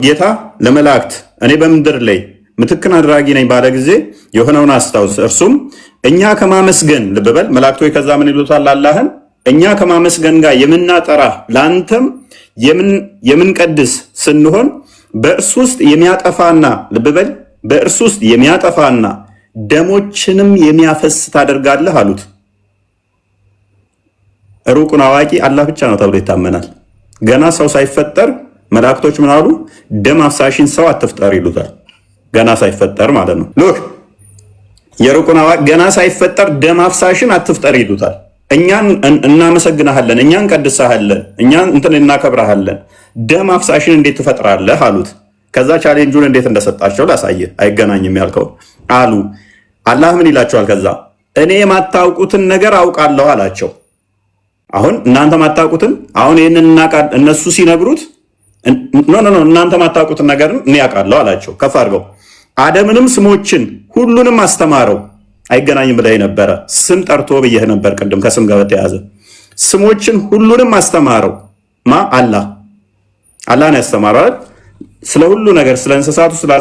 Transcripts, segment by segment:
ጌታ ለመላእክት እኔ በምድር ላይ ምትክን አድራጊ ነኝ ባለ ጊዜ የሆነውን አስታውስ። እርሱም እኛ ከማመስገን ልብ በል መላእክቶች ከዛ ምን ይሉታል? አላህን እኛ ከማመስገን ጋር የምናጠራ ለአንተም የምንቀድስ ስንሆን በእርሱ ውስጥ የሚያጠፋና ልብ በል በእርሱ ውስጥ የሚያጠፋና ደሞችንም የሚያፈስ ታደርጋለህ አሉት። ሩቁን አዋቂ አላህ ብቻ ነው ተብሎ ይታመናል። ገና ሰው ሳይፈጠር መላእክቶች ምን አሉ? ደም አፍሳሽን ሰው አትፍጠር ይሉታል። ገና ሳይፈጠር ማለት ነው። ሉክ የሩቁን አዋቂ ገና ሳይፈጠር ደም አፍሳሽን አትፍጠር ይሉታል። እኛን እናመሰግናለን፣ እኛን ቀድሳለን፣ እኛን እንትን እናከብራለን፣ ደም አፍሳሽን እንዴት ትፈጥራለህ አሉት። ከዛ ቻሌንጁን እንዴት እንደሰጣቸው ላሳየ። አይገናኝም ያልከው አሉ። አላህ ምን ይላቸዋል? ከዛ እኔ የማታውቁትን ነገር አውቃለሁ አላቸው። አሁን እናንተ ማታውቁትን አሁን ይሄንን እነሱ ሲነግሩት ኖ እናንተ ማታውቁትን ነገር እኔ ያውቃለሁ አላቸው። ከፍ አድርገው አደምንም ስሞችን ሁሉንም አስተማረው። አይገናኝም ብለህ ነበረ። ስም ጠርቶ ብዬህ ነበር ቅድም ከስም ጋር በተያያዘ ስሞችን ሁሉንም አስተማረው። ማ አላህ ነው ያስተማረው ስለ ሁሉ ነገር፣ ስለ እንስሳቱ፣ ስለ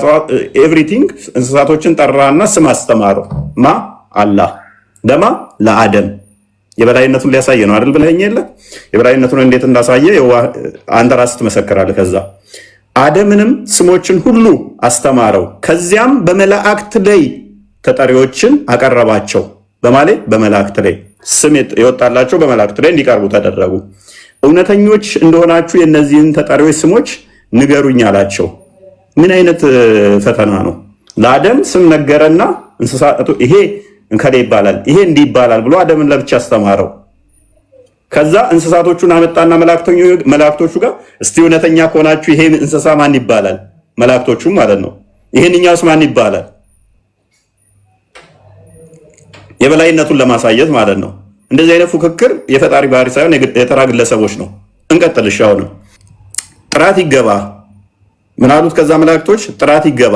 ኤቭሪቲንግ እንስሳቶችን ጠራና ስም አስተማረው። ማ አላህ ለማ ለአደም የበላይነቱን ሊያሳየ ነው አይደል ብለኸኝ የለ? የበላይነቱን እንዴት እንዳሳየ አንተ ራስህ ትመሰክራለህ። ከዛ አደምንም ስሞችን ሁሉ አስተማረው። ከዚያም በመላእክት ላይ ተጠሪዎችን አቀረባቸው። በማለት በመላእክት ላይ ስም የወጣላቸው በመላእክት ላይ እንዲቀርቡ ተደረጉ። እውነተኞች እንደሆናችሁ የእነዚህን ተጠሪዎች ስሞች ንገሩኝ አላቸው። ምን አይነት ፈተና ነው? ለአደም ስም ነገረና እንስሳቱ ይሄ እንከሌ ይባላል ይሄ እንዲህ ይባላል ብሎ አደምን ለብቻ አስተማረው። ከዛ እንስሳቶቹን አመጣና መላእክቶቹ ጋር እስቲ እውነተኛ ከሆናችሁ ይሄ እንስሳ ማን ይባላል? መላእክቶቹም ማለት ነው። ይሄንኛውስ ማን ይባላል? የበላይነቱን ለማሳየት ማለት ነው። እንደዚህ አይነት ፉክክር የፈጣሪ ባህሪ ሳይሆን የተራ ግለሰቦች ነው። እንቀጥልሽ። አሁንም ጥራት ይገባ ምን አሉት? ከዛ መላእክቶች ጥራት ይገባ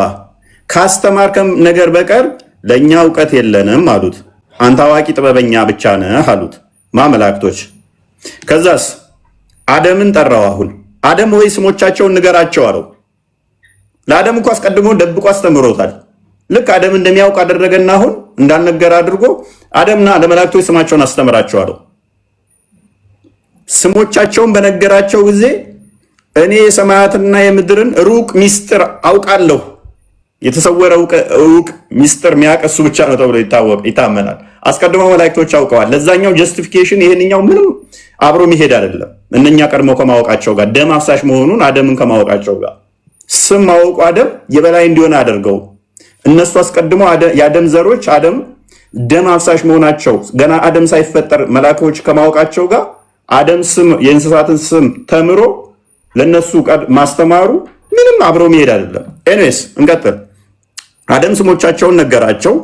ካስተማርከም ነገር በቀር ለኛ እውቀት የለንም አሉት። አንተ አዋቂ ጥበበኛ ብቻ ነህ አሉት። መላእክቶች ከዛስ አደምን ጠራው። አሁን አደም ወይ ስሞቻቸውን ንገራቸው አለው። ለአደም እኮ አስቀድሞ ደብቆ አስተምሮታል። ልክ አደም እንደሚያውቅ አደረገና አሁን እንዳልነገር አድርጎ አደምና ለመላእክቶች ስማቸውን አስተምራቸው አለው። ስሞቻቸውን በነገራቸው ጊዜ እኔ የሰማያትና የምድርን ሩቅ ሚስጥር አውቃለሁ። የተሰወረ ሩቅ ሚስጥር የሚያውቅ እሱ ብቻ ነው ተብሎ ይታመናል። አስቀድሞ መላእክቶች አውቀዋል። ለዛኛው ጀስቲፊኬሽን ይሄንኛው ምንም አብሮ የሚሄድ አይደለም። እነኛ ቀድሞ ከማወቃቸው ጋር ደም አፍሳሽ መሆኑን አደምን ከማወቃቸው ጋር ስም ማወቁ አደም የበላይ እንዲሆን አደርገው። እነሱ አስቀድሞ የአደም ዘሮች አደም ደም አፍሳሽ መሆናቸው ገና አደም ሳይፈጠር መላእክቶች ከማወቃቸው ጋር አደም ስም የእንስሳትን ስም ተምሮ ለነሱ ማስተማሩ ምንም አብሮ የሚሄድ አይደለም። ኤኒዌይስ እንቀጥል። አደም ስሞቻቸውን ነገራቸው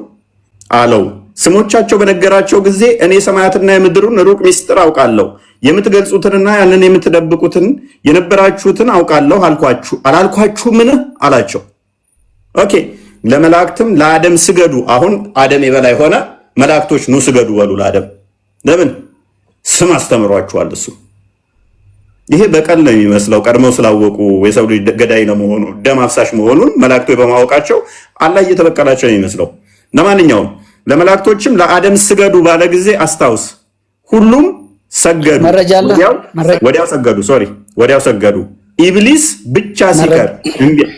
አለው። ስሞቻቸው በነገራቸው ጊዜ እኔ ሰማያትና የምድሩን ሩቅ ሚስጥር አውቃለሁ፣ የምትገልጹትንና ያንን የምትደብቁትን የነበራችሁትን አውቃለሁ አላልኳችሁምን አላቸው። ኦኬ ለመላእክትም ለአደም ስገዱ። አሁን አደም የበላይ ሆነ። መላእክቶች ኑ ስገዱ በሉ ለአደም። ለምን? ስም አስተምሯችኋል እሱ። ይሄ በቀል ነው የሚመስለው። ቀድመው ስላወቁ የሰው ልጅ ገዳይ ነው መሆኑ ደም አፍሳሽ መሆኑን መላእክቶች በማወቃቸው አላህ እየተበቀላቸው ነው የሚመስለው። ለማንኛውም ለመላእክቶችም ለአደም ስገዱ ባለ ጊዜ አስታውስ፣ ሁሉም ሰገዱ። ወዲያው ሰገዱ። ኢብሊስ ብቻ ሲቀር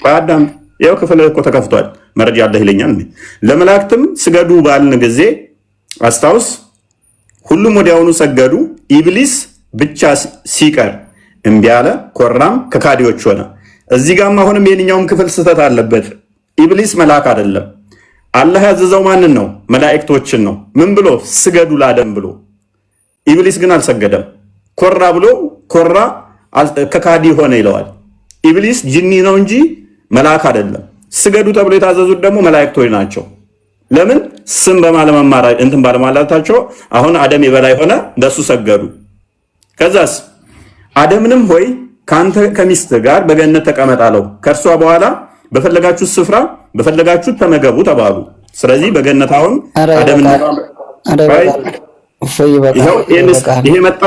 በአዳም ያው ክፍል እኮ ተከፍቷል። መረጃ አለህ ይለኛል። ለመላእክትም ስገዱ ባልን ጊዜ አስታውስ፣ ሁሉም ወዲያውኑ ሰገዱ። ኢብሊስ ብቻ ሲቀር እምቢ አለ፣ ኮራም፣ ከካዲዎች ሆነ። እዚህ ጋርም አሁንም የኛውም ክፍል ስህተት አለበት። ኢብሊስ መልአክ አይደለም። አላህ ያዘዘው ማንን ነው? መላእክቶችን ነው። ምን ብሎ? ስገዱ ለአደም ብሎ። ኢብሊስ ግን አልሰገደም። ኮራ ብሎ ኮራ፣ ከካዲ ሆነ ይለዋል። ኢብሊስ ጅኒ ነው እንጂ መልአክ አይደለም። ስገዱ ተብሎ የታዘዙት ደግሞ መላእክቶች ናቸው። ለምን? ስም በማለመማር እንትን ባለማላታቸው አሁን አደም የበላይ ሆነ፣ ለሱ ሰገዱ። ከዛስ አደምንም ሆይ ከአንተ ከሚስት ጋር በገነት ተቀመጥ አለው። ከእርሷ በኋላ በፈለጋችሁት ስፍራ በፈለጋችሁት ተመገቡ ተባሉ። ስለዚህ በገነት አሁን አደምና ይሄ መጣ።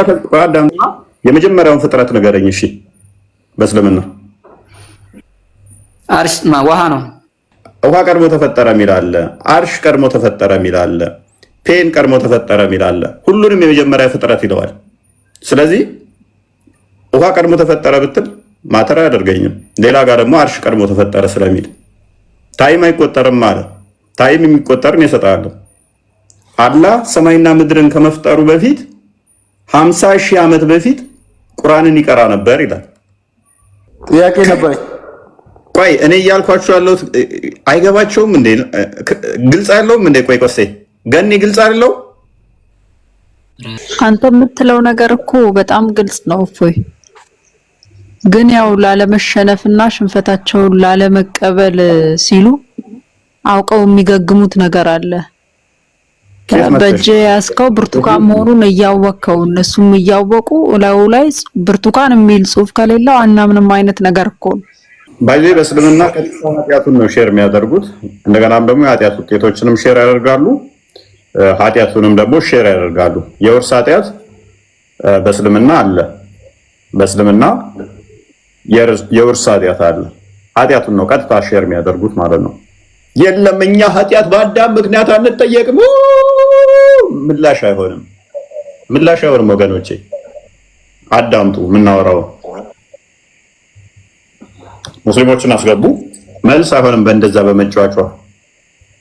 የመጀመሪያውን ፍጥረት ንገረኝ እሺ በእስልምና አርሽ ውሃ ነው። ውሃ ቀድሞ ተፈጠረ የሚል አለ። አርሽ ቀድሞ ተፈጠረ የሚል አለ። ፔን ቀድሞ ተፈጠረ የሚል አለ። ሁሉንም የመጀመሪያ ፍጥረት ይለዋል። ስለዚህ ውሃ ቀድሞ ተፈጠረ ብትል ማተር አያደርገኝም። ሌላ ጋር ደግሞ አርሽ ቀድሞ ተፈጠረ ስለሚል ታይም አይቆጠርም አለ። ታይም የሚቆጠርን እሰጥሃለሁ። አላህ ሰማይና ምድርን ከመፍጠሩ በፊት 50,000 ዓመት በፊት ቁርአንን ይቀራ ነበር ይላል። ጥያቄ ነበር። ቆይ እኔ እያልኳችሁ ያለሁት አይገባቸውም እንዴ? ግልጽ አይደለውም እንዴ? ቆይ ቆሴ ገኒ ግልጽ አይደለው? አንተ የምትለው ነገር እኮ በጣም ግልጽ ነው። እፎይ ግን ያው ላለመሸነፍና ሽንፈታቸውን ላለመቀበል ሲሉ አውቀው የሚገግሙት ነገር አለ። በእጅ ያስከው ብርቱካን መሆኑን እያወቀው እነሱም እያወቁ ላዩ ላይ ብርቱካን የሚል ጽሑፍ ከሌለው አናምንም አይነት ነገር እኮ ነው። ባይዜ በእስልምና ኃጢአቱን ነው ሼር የሚያደርጉት። እንደገናም ደግሞ የኃጢአት ውጤቶችንም ሼር ያደርጋሉ፣ ኃጢአቱንም ደግሞ ሼር ያደርጋሉ። የውርስ ኃጢአት በእስልምና አለ። በእስልምና የውርስ ኃጢአት አለ። ኃጢአቱን ነው ቀጥታ ሼር የሚያደርጉት ማለት ነው። የለም እኛ ኃጢአት በአዳም ምክንያት አንጠየቅም። ምላሽ አይሆንም፣ ምላሽ አይሆንም ወገኖቼ፣ አዳምጡ የምናወራው። ሙስሊሞችን አስገቡ፣ መልስ አይሆንም በእንደዛ በመጫወቻ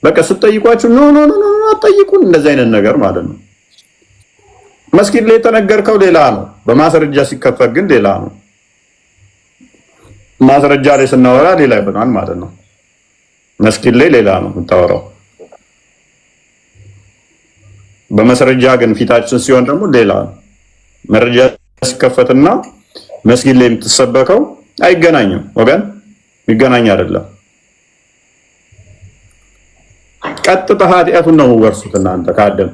በቃ ስትጠይቋችሁ ኖ ኖ ኖ አትጠይቁን፣ እንደዚህ አይነት ነገር ማለት ነው። መስጊድ ላይ የተነገርከው ሌላ ነው፣ በማስረጃ ሲከፈት ግን ሌላ ነው። ማስረጃ ላይ ስናወራ ሌላ ይሆናል ማለት ነው። መስጊድ ላይ ሌላ ነው የምታወራው፣ በማስረጃ ግን ፊታችን ሲሆን ደግሞ ሌላ ነው። መረጃ ሲከፈትና መስጊድ ላይ የምትሰበከው አይገናኝም ወገን፣ ይገናኝ አይደለም። ቀጥታ ኃጢአቱን ነው ወርሱት እናንተ ከአደም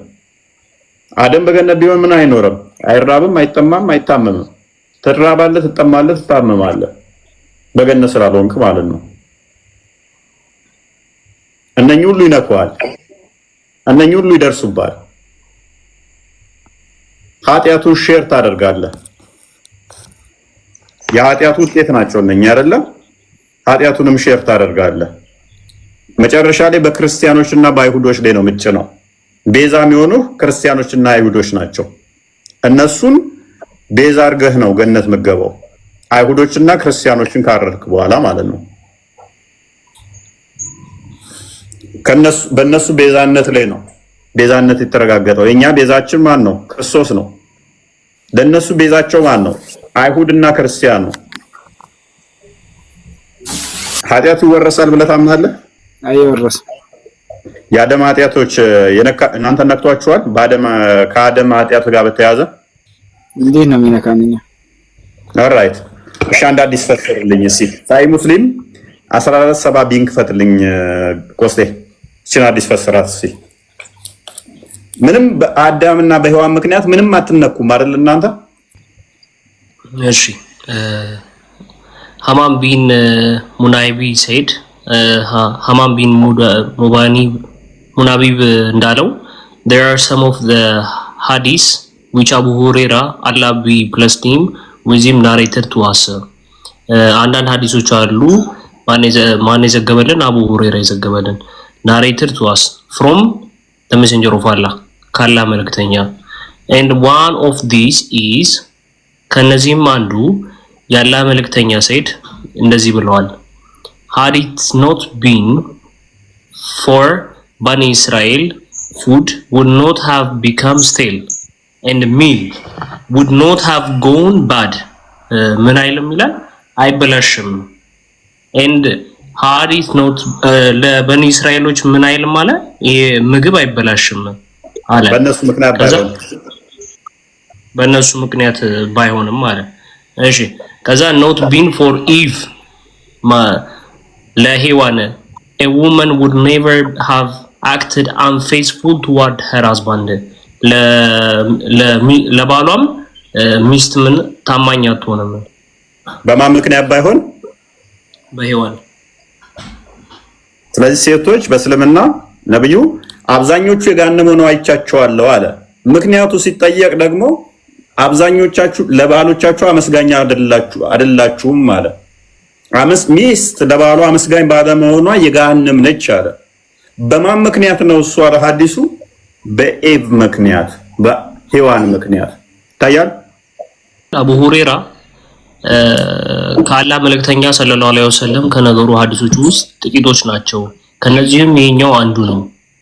አደም በገነት ቢሆን ምን አይኖርም፣ አይራብም፣ አይጠማም፣ አይታመምም። ትራባለህ፣ ትጠማለህ፣ ትታመማለህ በገነት ስላልሆንክ ማለት ነው። እነኚህ ሁሉ ይነካዋል፣ እነኚህ ሁሉ ይደርሱባል። ኃጢአቱን ሼር ታደርጋለህ። የኃጢአቱ ውጤት ናቸው እነኚህ አይደለም። ኃጢአቱንም ሼር ታደርጋለህ። መጨረሻ ላይ በክርስቲያኖችና በአይሁዶች ላይ ነው ምጭ ነው። ቤዛ የሚሆኑ ክርስቲያኖችና አይሁዶች ናቸው። እነሱን ቤዛ አድርገህ ነው ገነት ምገባው። አይሁዶችና ክርስቲያኖችን ካረድክ በኋላ ማለት ነው። በእነሱ ቤዛነት ላይ ነው ቤዛነት የተረጋገጠው። የኛ ቤዛችን ማን ነው? ክርስቶስ ነው። ለእነሱ ቤዛቸው ማን ነው? አይሁድና ክርስቲያን ነው። ኃጢአቱ ይወረሳል ብለህ ታምናለህ? አይወረስም። የአደም ኃጢአቶች እናንተ ነክቷችኋል? ከአደም ኃጢአት ጋር በተያያዘ እንዴት ነው የሚነካንኛ? ኦልራይት እሺ፣ አንድ አዲስ ፈትልኝ እስኪ። ሳይ ሙስሊም 1470 ቢንክ ፈትልኝ ኮስቴ። እቺን አዲስ ፈስራት እስኪ። ምንም በአዳምና በሔዋን ምክንያት ምንም አትነኩም አይደል እናንተ? እሺ ሐማም ቢን ሙናይቢ ሰይድ ሐማም ቢን ሙናቢብ እንዳለው there are some of the hadiths which Abu Huraira Allah be blessed him with him narrated to us አንዳንድ ሐዲሶች አሉ ማን የዘገበልን? አቡ ሁረይራ የዘገበልን narrated to us from the messenger of Allah ካላ መልእክተኛ and one of these is ከነዚህም አንዱ ያላ መልእክተኛ ሰይድ እንደዚህ ብለዋል had it not been for Bani Israel food would not have become stale and meal would not have gone bad ምን አይልም ይላል አይበላሽም and had it not ለበኒ እስራኤሎች ምን አይልም ማለት ይሄ ምግብ አይበላሽም አለ በእነሱ ምክንያት ባይሆንም ማለት እሺ ከዛ not been for Eve ለሔዋን a woman would never have acted unfaithful toward her husband ለባሏም ሚስት ምን ታማኝ አትሆንም በማን ምክንያት ባይሆን በሔዋን። ስለዚህ ሴቶች በእስልምና ነብዩ አብዛኞቹ የጋነመ ነው አይቻቸዋለሁ አለ። ምክንያቱ ሲጠየቅ ደግሞ አብዛኞቻችሁ ለባሎቻችሁ አመስጋኛ አይደላችሁም አለ። ሚስት ለባሏ አመስጋኝ ባለመሆኗ የገሃነም ነች አለ። በማን ምክንያት ነው እሱ አለ ሐዲሱ? በኤቭ ምክንያት፣ በሔዋን ምክንያት ታያል። አቡ ሁሬራ ከአላህ መልእክተኛ ሰለላሁ ዐለይሂ ወሰለም ከነገሩ ሐዲሶች ውስጥ ጥቂቶች ናቸው። ከነዚህም ይሄኛው አንዱ ነው።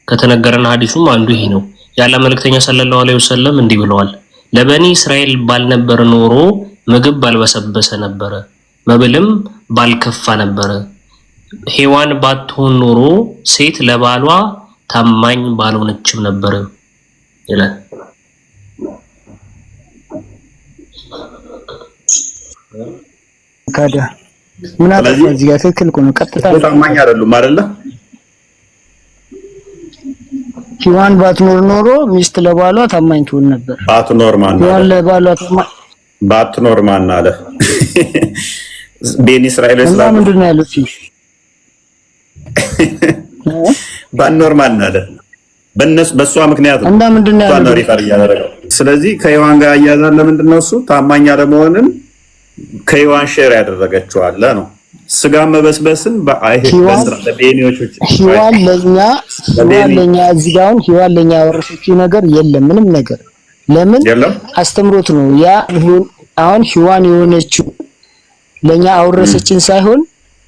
ከተነገረን ሐዲሱም አንዱ ይሄ ነው። የአላህ መልእክተኛ ሰለላሁ ዐለይሂ ወሰለም እንዲህ ብለዋል፣ ለበኒ እስራኤል ባልነበረ ኖሮ ምግብ ባልበሰበሰ ነበረ፣ መብልም ባልከፋ ነበረ። ሔዋን ባትሆን ኖሮ ሴት ለባሏ ታማኝ ባልሆነችም ነበረ ይላል። ታዲያ ምን አለ እዚህ ጋር ትክክል ነው። ቀጥታ ታማኝ አይደሉም አይደለ? ሔዋን ባትኖር ኖሮ ሚስት ለባሏ ታማኝ ትሆን ነበር። ባትኖር ማን አለ? ሔዋን ለባሏ ታማኝ ባትኖር ማን አለ? ቤኒ እስራኤል እስላም ምንድን ነው ያሉት? ባትኖር ማን አለ? በሷ ምክንያት ነው እና ምንድን ነው ያለው? ስለዚህ ከሔዋን ጋር ያያዛል። ለምንድን ነው እሱ ታማኝ አለመሆንን ከሔዋን ሼር ያደረገችው አለ ነው። ስጋ መበስበስን በቤኒዎች ሔዋን ለኛ እዚህ ጋር ሔዋን ለኛ ያወረሰችው ነገር የለም፣ ምንም ነገር ለምን አስተምሮት ነው ያ። አሁን ሔዋን የሆነችው ለኛ አወረሰችን ሳይሆን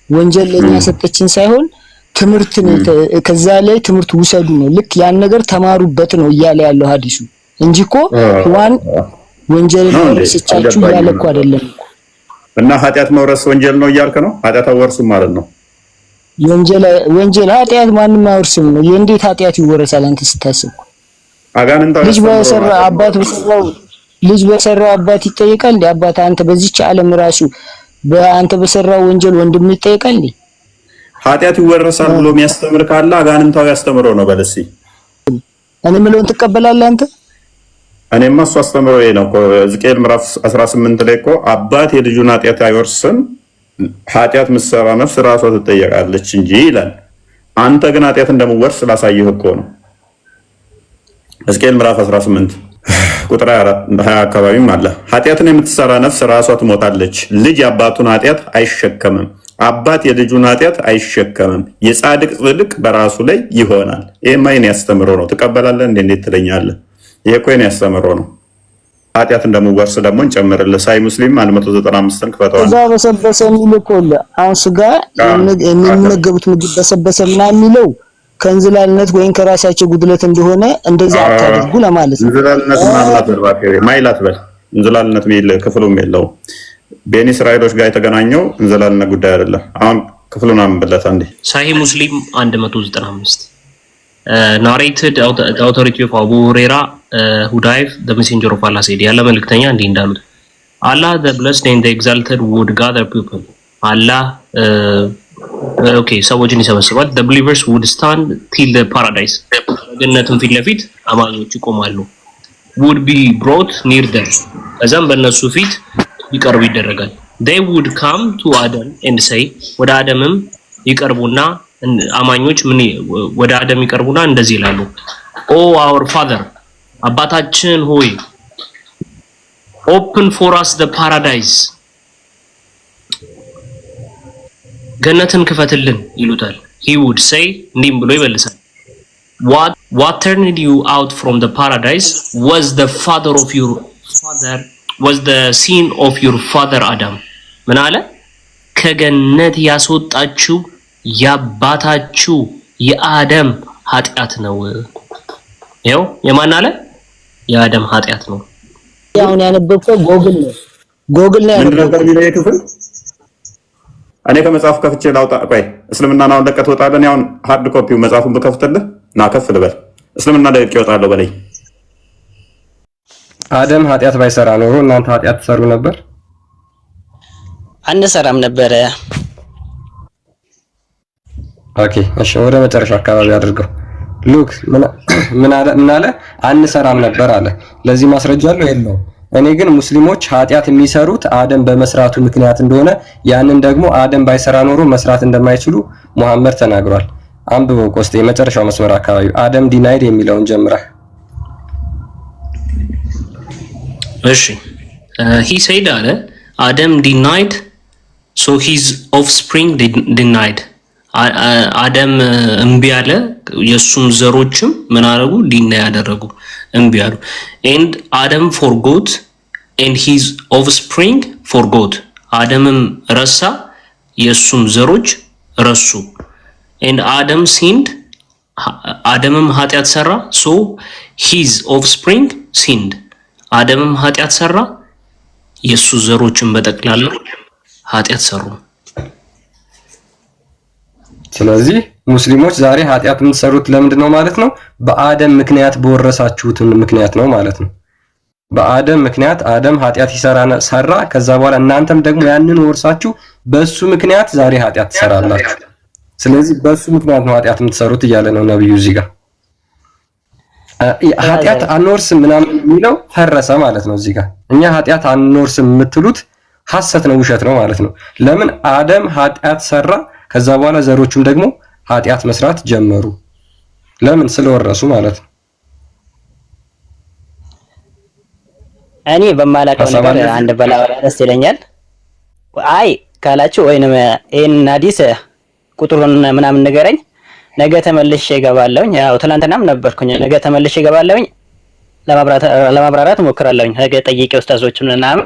ወንጀል ለኛ ሰጠችን ሳይሆን ትምህርት ነው። ከዛ ላይ ትምህርት ውሰዱ ነው። ልክ ያን ነገር ተማሩበት ነው እያለ ያለው ሐዲሱ እንጂ እኮ ሔዋን ወንጀል አወረሰቻችሁ እያለ እኮ አይደለም። እና ኃጢአት መውረስ ወንጀል ነው እያልክ ነው? ኃጢአት አወርሱም ማለት ነው። ወንጀል ኃጢአት ማንም አይወርስም ነው። የእንዴት ኃጢአት ይወረሳል አንተ ስታስብ? አጋንንታው ልጅ በሰራው አባት ይጠይቃል እንዴ? አባት አንተ በዚህች ዓለም ራሱ በአንተ በሰራው ወንጀል ወንድም ይጠይቃል እንዴ? ኃጢአት ይወረሳል ብሎ የሚያስተምር ካለ አጋንንታው ያስተምሮ ነው በለሲ። እኔ ምለውን ትቀበላለህ አንተ? እኔማ እሱ አስተምሮ ይሄ ነው እኮ ሕዝቅኤል ምዕራፍ 18 ላይ እኮ አባት የልጁን ኃጢአት አይወርስም፣ ኃጢአት ምሰራ ነፍስ ራሷ ትጠየቃለች እንጂ ይላል። አንተ ግን ኃጢአት እንደምወርስ ስላሳየህ እኮ ነው። ሕዝቅኤል ምዕራፍ 18 ቁጥር 20 አካባቢም አለ። ኃጢአትን የምትሰራ ነፍስ ራሷ ትሞታለች። ልጅ የአባቱን ኃጢአት አይሸከምም፣ አባት የልጁን ኃጢአት አይሸከምም። የጻድቅ ጽድቅ በራሱ ላይ ይሆናል። ይሄማ የኔ አስተምሮ ነው። ትቀበላለህ እንዴ? እንዴት ትለኛለህ? ይሄ እኮ የኔ አስተምሮ ነው። ኃጢአት እንደምወርስ ደግሞ እንጨምርልህ። ሳይ ሙስሊም 195ን ክፈተዋል። እዛ በሰበሰ የሚል እኮ አሁን ስጋ የሚመገቡት ምግብ በሰበሰ ምናምን የሚለው ከእንዝላልነት ወይም ከራሳቸው ጉድለት እንደሆነ እንደዛ አታድርጉ ለማለት ነው። እንዝላልነት ማይላት በል እንዝላልነት የሚል ክፍሉም የለውም። ቤኒ እስራኤሎች ጋር የተገናኘው እንዝላልነት ጉዳይ አይደለም። አሁን ክፍሉን አንብለት አንዴ። ሳሂህ ሙስሊም 195 narrated the authority of Abu Huraira who died the messenger of Allah said ያለ መልእክተኛ እንዲህ እንዳሉት Allah the blessed and the exalted would gather people Allah ሰዎችን ይሰበስባል the believers would stand till the paradise ገነትን ፊት ለፊት አማኞች ይቆማሉ would be brought near them ከዛም በእነሱ ፊት ይቀርቡ ይደረጋል they would come to Adam and say ወደ አደምም ይቀርቡና አማኞች ምን ወደ አደም ይቀርቡና እንደዚህ ይላሉ ኦ our father አባታችን ሆይ open for us the paradise ገነትን ክፈትልን ይሉታል he would say እንዲህ ብሎ ይመልሳል what turned you out from the paradise was the sin of your father Adam ምን አለ ከገነት ያስወጣችሁ ያባታችሁ የአደም ኃጢአት ነው። ይሄው የማን አለ? የአደም ኃጢአት ነው። ያውን ያነበብከው ጎግል ነው ያነበብከው። እኔ ከመጽሐፍ ከፍቼ ላውጣ። ቆይ እስልምና ነው ለቀት ወጣለን። ያውን ሃርድ ኮፒው መጽሐፉን በከፍተልህ ና ከፍ ልበል። እስልምና ለቀት ይወጣለው በላይ አደም ኃጢአት ባይሰራ ኖሮ እናንተ ኃጢአት ትሰሩ ነበር? አንሰራም ነበረ። ኦኬ እሺ፣ ወደ መጨረሻ አካባቢ አድርገው። ሉክ ምን አለ? አንሰራም ነበር አለ። ለዚህ ማስረጃ አለው የለውም? እኔ ግን ሙስሊሞች ኃጢአት የሚሰሩት አደም በመስራቱ ምክንያት እንደሆነ ያንን ደግሞ አደም ባይሰራ ኖሮ መስራት እንደማይችሉ መሐመድ ተናግሯል። አንብበው ቆስጤ የመጨረሻው መስመር አካባቢ አደም ዲናይድ የሚለውን ጀምረህ። እሺ he said አለ Adam denied so his offspring denied. አደም እምቢ አለ፣ የሱም ዘሮችም ምን አደረጉ? ዲና ያደረጉ እምቢ አሉ። and Adam forgot and his offspring forgot. አደምም ረሳ፣ የሱም ዘሮች ረሱ። and Adam sinned. አደምም ኃጢአት ሰራ፣ so his offspring sinned. አደምም ኃጢአት ሰራ፣ የሱ ዘሮችን በጠቅላላ ኃጢአት ሰሩ። ስለዚህ ሙስሊሞች ዛሬ ኃጢአት የምትሰሩት ለምንድን ነው ማለት ነው? በአደም ምክንያት በወረሳችሁት ምክንያት ነው ማለት ነው። በአደም ምክንያት አደም ኃጢአት ሰራ፣ ከዛ በኋላ እናንተም ደግሞ ያንን ወርሳችሁ በሱ ምክንያት ዛሬ ኃጢአት ትሰራላችሁ። ስለዚህ በሱ ምክንያት ነው ኃጢአት የምትሰሩት እያለ ነው ነብዩ እዚህ ጋር። ኃጢአት አንወርስም ምናምን የሚለው ፈረሰ ማለት ነው። እዚህ ጋር እኛ ኃጢአት አንወርስም የምትሉት ሐሰት ነው፣ ውሸት ነው ማለት ነው። ለምን? አደም ኃጢአት ሰራ፣ ከዛ በኋላ ዘሮቹም ደግሞ ኃጢአት መስራት ጀመሩ። ለምን? ስለወረሱ ማለት ነው። እኔ በማላውቀው ነገር አንድ በላወራ ደስ ይለኛል። አይ ካላችሁ ወይንም ይሄን ሐዲስ ቁጥሩን ምናምን ንገረኝ፣ ነገ ተመልሼ እገባለሁኝ። ያው ትናንትናም ነበርኩኝ፣ ነገ ተመልሼ እገባለሁኝ፣ ለማብራራት እሞክራለሁኝ። ነገ ጠይቄ ኡስታዞችን ምናምን